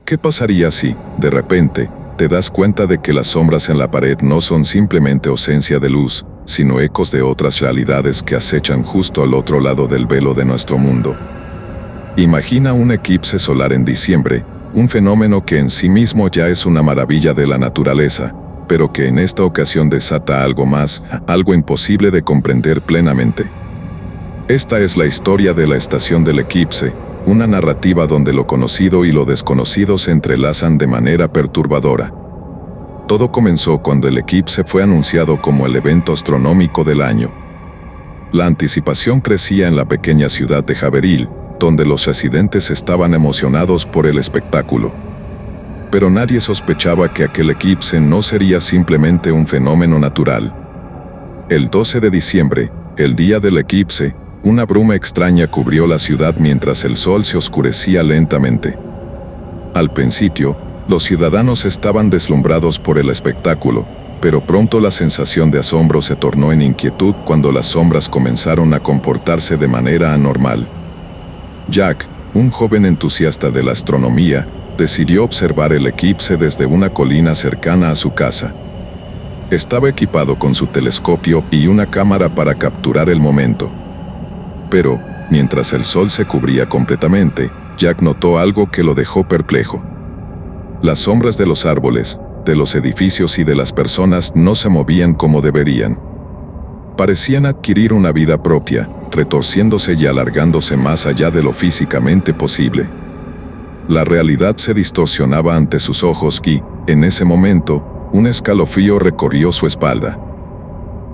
¿Qué pasaría si, de repente, te das cuenta de que las sombras en la pared no son simplemente ausencia de luz, sino ecos de otras realidades que acechan justo al otro lado del velo de nuestro mundo? Imagina un eclipse solar en diciembre, un fenómeno que en sí mismo ya es una maravilla de la naturaleza, pero que en esta ocasión desata algo más, algo imposible de comprender plenamente. Esta es la historia de la estación del eclipse, una narrativa donde lo conocido y lo desconocido se entrelazan de manera perturbadora. Todo comenzó cuando el eclipse fue anunciado como el evento astronómico del año. La anticipación crecía en la pequeña ciudad de Haverhill, donde los residentes estaban emocionados por el espectáculo. Pero nadie sospechaba que aquel eclipse no sería simplemente un fenómeno natural. El 12 de diciembre, el día del eclipse, una bruma extraña cubrió la ciudad mientras el sol se oscurecía lentamente. Al principio, los ciudadanos estaban deslumbrados por el espectáculo, pero pronto la sensación de asombro se tornó en inquietud cuando las sombras comenzaron a comportarse de manera anormal. Jack, un joven entusiasta de la astronomía, decidió observar el eclipse desde una colina cercana a su casa. Estaba equipado con su telescopio y una cámara para capturar el momento. Pero, mientras el sol se cubría completamente, Jack notó algo que lo dejó perplejo. Las sombras de los árboles, de los edificios y de las personas no se movían como deberían. Parecían adquirir una vida propia, retorciéndose y alargándose más allá de lo físicamente posible. La realidad se distorsionaba ante sus ojos y, en ese momento, un escalofrío recorrió su espalda.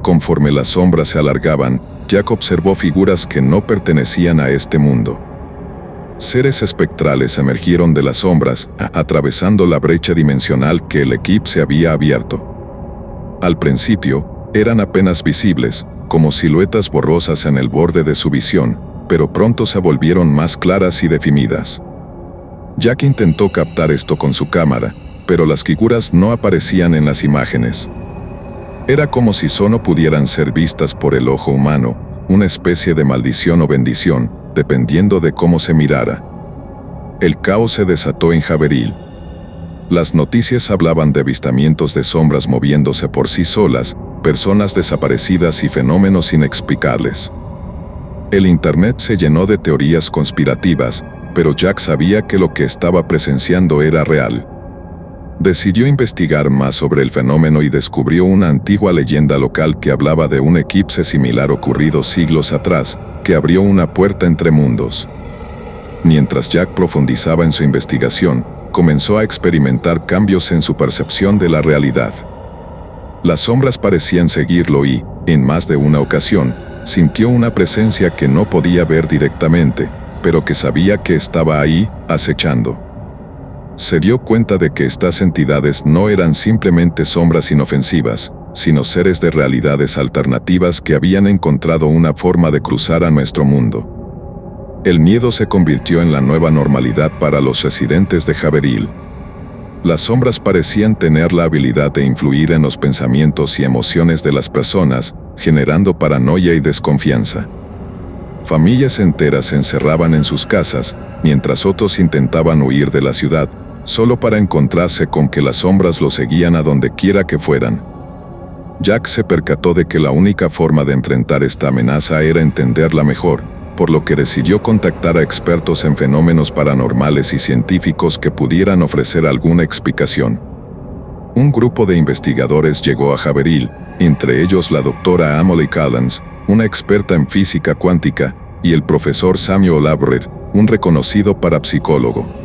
Conforme las sombras se alargaban, Jack observó figuras que no pertenecían a este mundo. Seres espectrales emergieron de las sombras, atravesando la brecha dimensional que el eclipse había abierto. Al principio, eran apenas visibles, como siluetas borrosas en el borde de su visión, pero pronto se volvieron más claras y definidas. Jack intentó captar esto con su cámara, pero las figuras no aparecían en las imágenes. Era como si solo pudieran ser vistas por el ojo humano, una especie de maldición o bendición, dependiendo de cómo se mirara. El caos se desató en Haverhill. Las noticias hablaban de avistamientos de sombras moviéndose por sí solas, personas desaparecidas y fenómenos inexplicables. El Internet se llenó de teorías conspirativas, pero Jack sabía que lo que estaba presenciando era real. Decidió investigar más sobre el fenómeno y descubrió una antigua leyenda local que hablaba de un eclipse similar ocurrido siglos atrás, que abrió una puerta entre mundos. Mientras Jack profundizaba en su investigación, comenzó a experimentar cambios en su percepción de la realidad. Las sombras parecían seguirlo y, en más de una ocasión, sintió una presencia que no podía ver directamente, pero que sabía que estaba ahí, acechando. Se dio cuenta de que estas entidades no eran simplemente sombras inofensivas, sino seres de realidades alternativas que habían encontrado una forma de cruzar a nuestro mundo. El miedo se convirtió en la nueva normalidad para los residentes de Haverhill. Las sombras parecían tener la habilidad de influir en los pensamientos y emociones de las personas, generando paranoia y desconfianza. Familias enteras se encerraban en sus casas, mientras otros intentaban huir de la ciudad, solo para encontrarse con que las sombras los seguían a donde quiera que fueran. Jack se percató de que la única forma de enfrentar esta amenaza era entenderla mejor, por lo que decidió contactar a expertos en fenómenos paranormales y científicos que pudieran ofrecer alguna explicación. Un grupo de investigadores llegó a Haverhill, entre ellos la doctora Emily Collins, una experta en física cuántica, y el profesor Samuel Abraham, un reconocido parapsicólogo.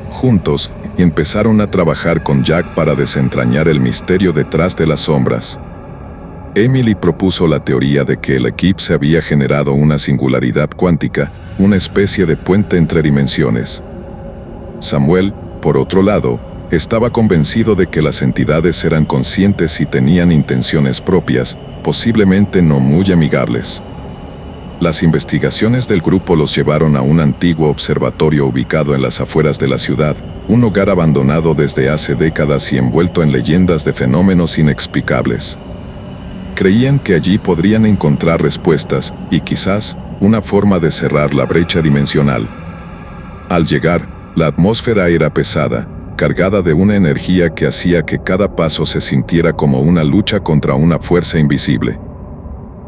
Juntos, empezaron a trabajar con Jack para desentrañar el misterio detrás de las sombras. Emily propuso la teoría de que el eclipse había generado una singularidad cuántica, una especie de puente entre dimensiones. Samuel, por otro lado, estaba convencido de que las entidades eran conscientes y tenían intenciones propias, posiblemente no muy amigables. Las investigaciones del grupo los llevaron a un antiguo observatorio ubicado en las afueras de la ciudad, un hogar abandonado desde hace décadas y envuelto en leyendas de fenómenos inexplicables. Creían que allí podrían encontrar respuestas, y quizás, una forma de cerrar la brecha dimensional. Al llegar, La atmósfera era pesada, cargada de una energía que hacía que cada paso se sintiera como una lucha contra una fuerza invisible.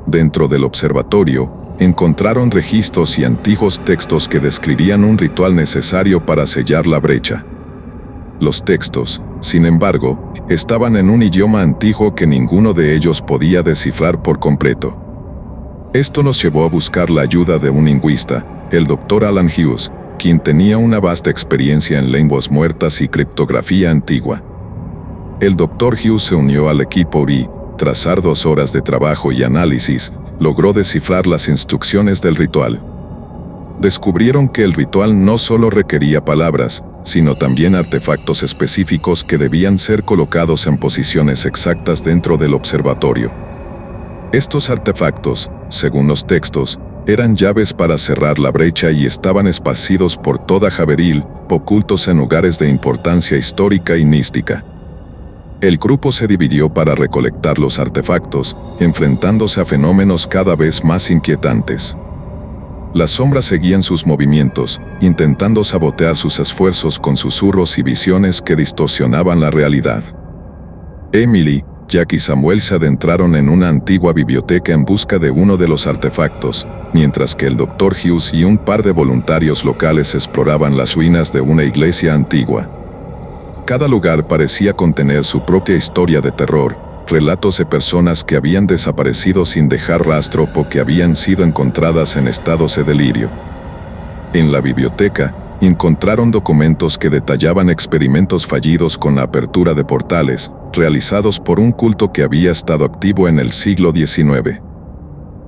Dentro del observatorio, encontraron registros y antiguos textos que describían un ritual necesario para sellar la brecha. Los textos, sin embargo, estaban en un idioma antiguo que ninguno de ellos podía descifrar por completo. Esto nos llevó a buscar la ayuda de un lingüista, el Dr. Alan Hughes, quien tenía una vasta experiencia en lenguas muertas y criptografía antigua. El Dr. Hughes se unió al equipo y, tras arduas horas de trabajo y análisis, logró descifrar las instrucciones del ritual. Descubrieron que el ritual no solo requería palabras, sino también artefactos específicos que debían ser colocados en posiciones exactas dentro del observatorio. Estos artefactos, según los textos, eran llaves para cerrar la brecha y estaban esparcidos por toda Haverhill, ocultos en lugares de importancia histórica y mística. El grupo se dividió para recolectar los artefactos, enfrentándose a fenómenos cada vez más inquietantes. Las sombras seguían sus movimientos, intentando sabotear sus esfuerzos con susurros y visiones que distorsionaban la realidad. Emily, Jack y Samuel se adentraron en una antigua biblioteca en busca de uno de los artefactos, mientras que el Dr. Hughes y un par de voluntarios locales exploraban las ruinas de una iglesia antigua. Cada lugar parecía contener su propia historia de terror, relatos de personas que habían desaparecido sin dejar rastro o que habían sido encontradas en estados de delirio. En la biblioteca, encontraron documentos que detallaban experimentos fallidos con la apertura de portales, realizados por un culto que había estado activo en el siglo XIX.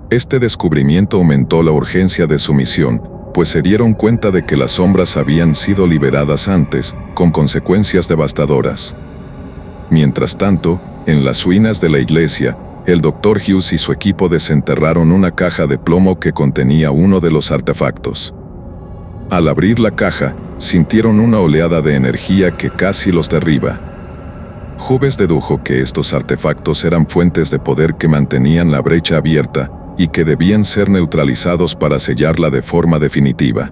Este descubrimiento aumentó la urgencia de su misión, pues se dieron cuenta de que las sombras habían sido liberadas antes, con consecuencias devastadoras. Mientras tanto, en las ruinas de la iglesia, el Dr. Hughes y su equipo desenterraron una caja de plomo que contenía uno de los artefactos. Al abrir la caja, sintieron una oleada de energía que casi los derriba. Hughes dedujo que estos artefactos eran fuentes de poder que mantenían la brecha abierta y que debían ser neutralizados para sellarla de forma definitiva.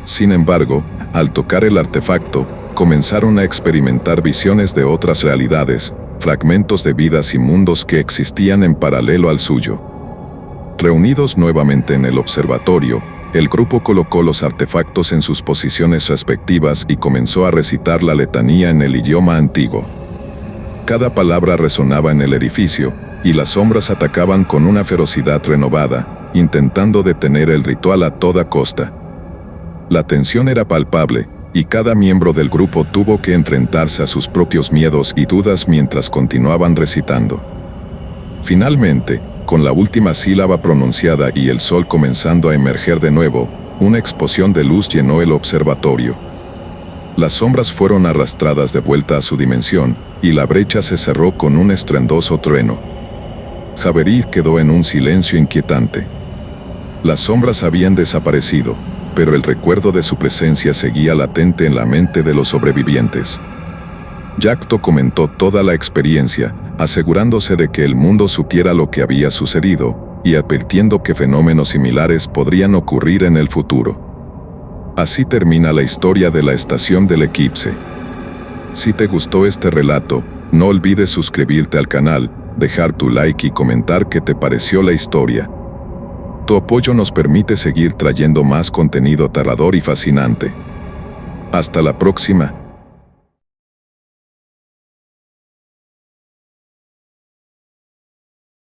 Sin embargo, al tocar el artefacto, comenzaron a experimentar visiones de otras realidades, fragmentos de vidas y mundos que existían en paralelo al suyo. Reunidos nuevamente en el observatorio, el grupo colocó los artefactos en sus posiciones respectivas y comenzó a recitar la letanía en el idioma antiguo. Cada palabra resonaba en el edificio, y las sombras atacaban con una ferocidad renovada, intentando detener el ritual a toda costa. La tensión era palpable, y cada miembro del grupo tuvo que enfrentarse a sus propios miedos y dudas mientras continuaban recitando. Finalmente, con la última sílaba pronunciada y el sol comenzando a emerger de nuevo, una explosión de luz llenó el observatorio. Las sombras fueron arrastradas de vuelta a su dimensión, y la brecha se cerró con un estruendoso trueno. Haverhill quedó en un silencio inquietante. Las sombras habían desaparecido, pero el recuerdo de su presencia seguía latente en la mente de los sobrevivientes. Jack documentó toda la experiencia, asegurándose de que el mundo supiera lo que había sucedido, y advirtiendo que fenómenos similares podrían ocurrir en el futuro. Así termina la historia de la Estación del Eclipse. Si te gustó este relato, no olvides suscribirte al canal, dejar tu like y comentar qué te pareció la historia. Tu apoyo nos permite seguir trayendo más contenido aterrador y fascinante. Hasta la próxima.